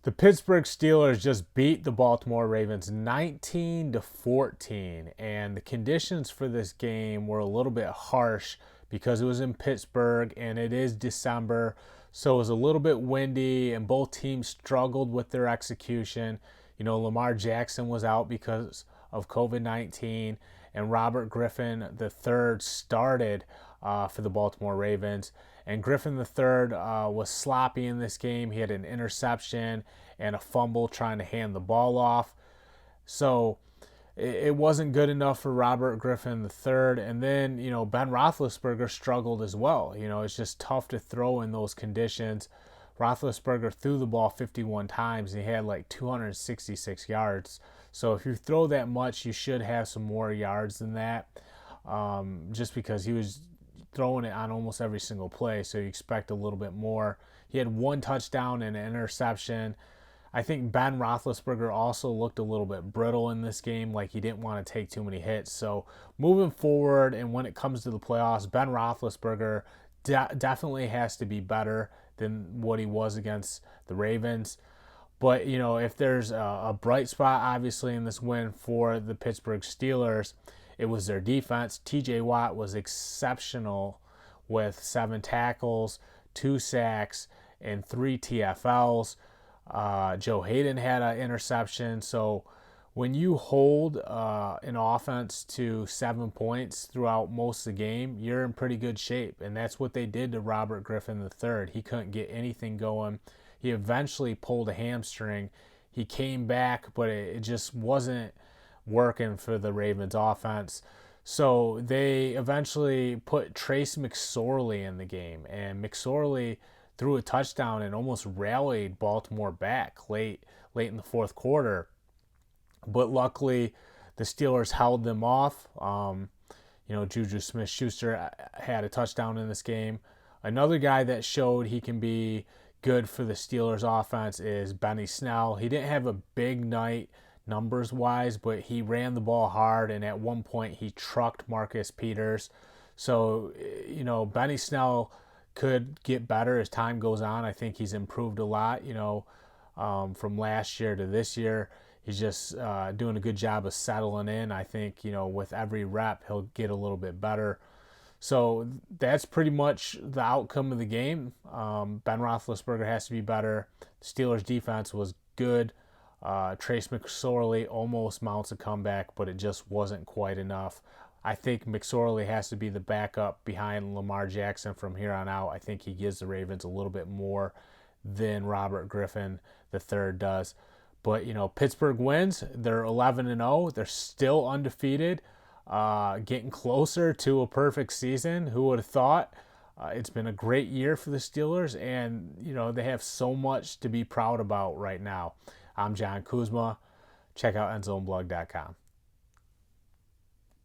The Pittsburgh Steelers just beat the Baltimore Ravens 19-14, and the conditions for this game were a little bit harsh because it was in Pittsburgh and it is December, so it was a little bit windy and both teams struggled with their execution. Lamar Jackson was out because of COVID-19, and Robert Griffin III started for the Baltimore Ravens. And Griffin III was sloppy in this game. He had an interception and a fumble trying to hand the ball off. So it wasn't good enough for Robert Griffin III. And then, Ben Roethlisberger struggled as well. It's just tough to throw in those conditions. Roethlisberger threw the ball 51 times and he had like 266 yards. So if you throw that much, you should have some more yards than that, just because he was throwing it on almost every single play, so you expect a little bit more. He had one touchdown and an interception. I think Ben Roethlisberger also looked a little bit brittle in this game, like he didn't want to take too many hits. So moving forward, and when it comes to the playoffs, Ben Roethlisberger definitely has to be better than what he was against the Ravens. But, if there's a bright spot, obviously, in this win for the Pittsburgh Steelers, it was their defense. TJ Watt was exceptional with 7 tackles, 2 sacks, and 3 TFLs. Joe Hayden had an interception. So when you hold an offense to 7 points throughout most of the game, you're in pretty good shape. And that's what they did to Robert Griffin III. He couldn't get anything going. He eventually pulled a hamstring. He came back, but it just wasn't working for the Ravens offense. So they eventually put Trace McSorley in the game, and McSorley threw a touchdown and almost rallied Baltimore back late in the fourth quarter. But luckily, the Steelers held them off. Juju Smith-Schuster had a touchdown in this game. Another guy that showed he can be good for the Steelers offense is Benny Snell. He didn't have a big night numbers wise, but he ran the ball hard, and at one point he trucked Marcus Peters. So, Benny Snell could get better as time goes on. I think he's improved a lot, from last year to this year. He's just doing a good job of settling in. I think, with every rep, he'll get a little bit better. So that's pretty much the outcome of the game. Ben Roethlisberger has to be better. The Steelers' defense was good. Trace McSorley almost mounts a comeback, but it just wasn't quite enough. I think McSorley has to be the backup behind Lamar Jackson from here on out. I think he gives the Ravens a little bit more than Robert Griffin III does. But, Pittsburgh wins. They're 11-0. They're still undefeated. Getting closer to a perfect season. Who would have thought? It's been a great year for the Steelers, and they have so much to be proud about right now. I'm John Kuzma. Check out endzonblog.com.